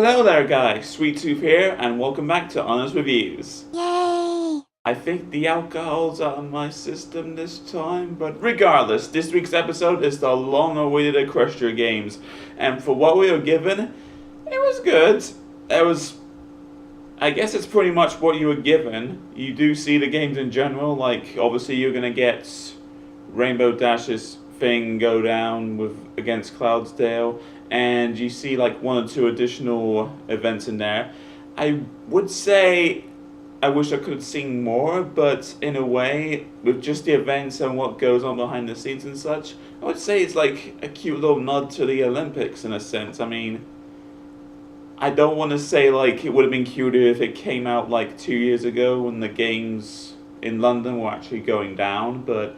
Hello there guys, Sweet Tooth here, and welcome back to Honest Reviews. Yay! I think the alcohol's out of my system this time, but regardless, this week's episode is the long-awaited Equestrian Games, and for what we were given, it was good. I guess it's pretty much what you were given. You do see the games in general, like obviously you're gonna get Rainbow Dash's thing go down against Cloudsdale, and you see like one or two additional events in there. I would say I wish I could have seen more, but in a way, with just the events and what goes on behind the scenes and such, I would say it's like a cute little nod to the Olympics in a sense. I mean, I don't want to say like it would have been cuter if it came out like 2 years ago when the games in London were actually going down, but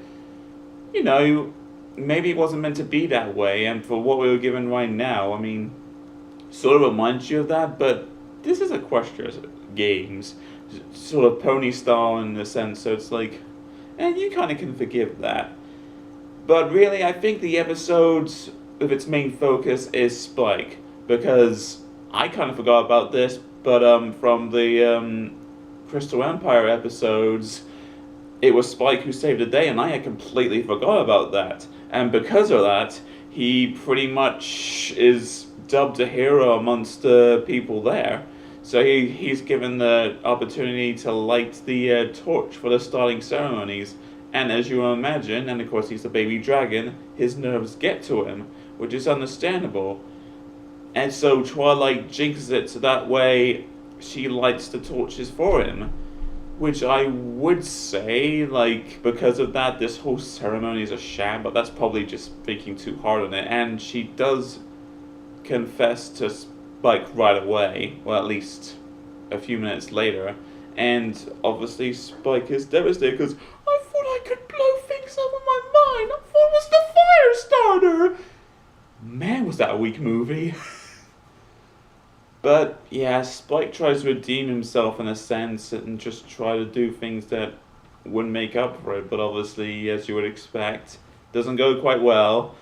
you know, maybe it wasn't meant to be that way, and for what we were given right now, I mean, sort of reminds you of that, but this is Equestrian Games, sort of pony style in the sense, so it's like, and you kind of can forgive that. But really, I think the episode of its main focus is Spike, because I kind of forgot about this, but from the Crystal Empire episodes, it was Spike who saved the day, and I had completely forgot about that. And because of that, he pretty much is dubbed a hero amongst the people there. So he's given the opportunity to light the torch for the starting ceremonies. And as you imagine, and of course he's a baby dragon, his nerves get to him, which is understandable. And so Twilight jinxes it so that way she lights the torches for him. Which I would say, like, because of that, this whole ceremony is a sham, but that's probably just thinking too hard on it. And she does confess to Spike right away, well, at least a few minutes later. And obviously Spike is devastated because I thought I could blow things up with my mind. I thought it was the fire starter. Man, was that a weak movie. But yeah, Spike tries to redeem himself in a sense and just try to do things that wouldn't make up for it, but obviously, as you would expect, doesn't go quite well.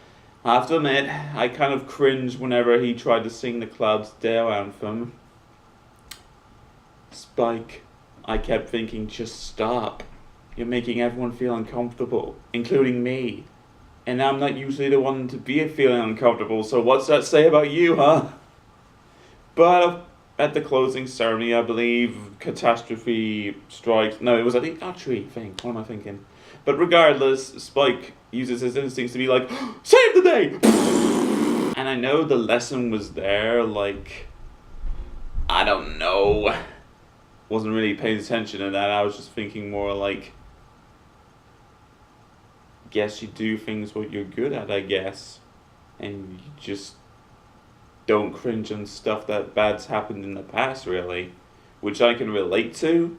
I have to admit, I kind of cringed whenever he tried to sing the Cloudsdale anthem. Spike, I kept thinking, just stop. You're making everyone feel uncomfortable, including me. And I'm not usually the one to be feeling uncomfortable, so what's that say about you, huh? But at the closing ceremony, I believe Catastrophe strikes. No, it was at the archery thing. What am I thinking? But regardless, Spike uses his instincts to be like, save the day! And I know the lesson was there, like, I don't know. Wasn't really paying attention to that. I was just thinking more like, guess you do things what you're good at, I guess. And you just don't cringe on stuff that bad's happened in the past, really, which I can relate to,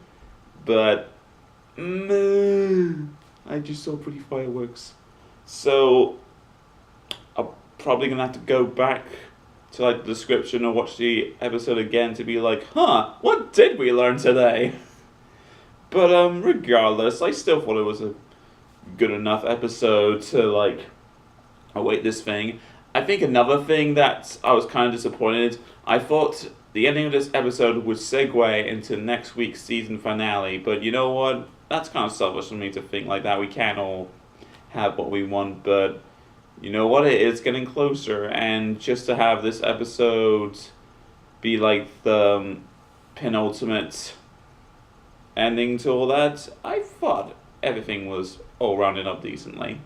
but I just saw pretty fireworks, so I'm probably gonna have to go back to like the description or watch the episode again to be like, huh, what did we learn today? But regardless, I still thought it was a good enough episode to like await this thing. I think another thing that I was kind of disappointed, I thought the ending of this episode would segue into next week's season finale, but you know what? That's kind of selfish for me to think like that. We can't all have what we want, but you know what? It is getting closer, and just to have this episode be like the penultimate ending to all that, I thought everything was all rounded up decently.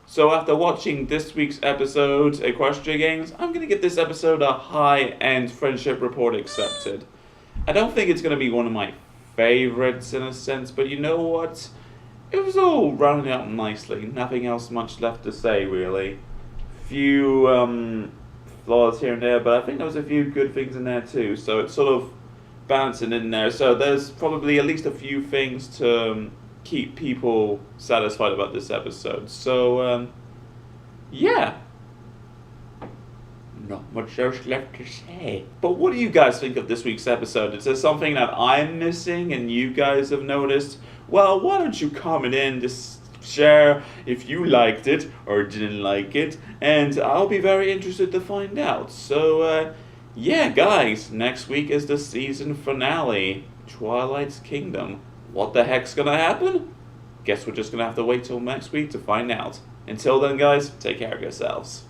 So after watching this week's episode, Equestrian Games, I'm going to give this episode a high-end friendship report accepted. I don't think it's going to be one of my favorites in a sense, but you know what? It was all rounded out nicely. Nothing else much left to say, really. Few flaws here and there, but I think there was a few good things in there too, so it's sort of balancing in there. So there's probably at least a few things to keep people satisfied about this episode. So, yeah. Not much else left to say. But what do you guys think of this week's episode? Is there something that I'm missing and you guys have noticed? Well, why don't you comment in to share if you liked it or didn't like it, and I'll be very interested to find out. So, Yeah, guys, next week is the season finale, Twilight's Kingdom. What the heck's gonna happen? Guess we're just gonna have to wait till next week to find out. Until then, guys, take care of yourselves.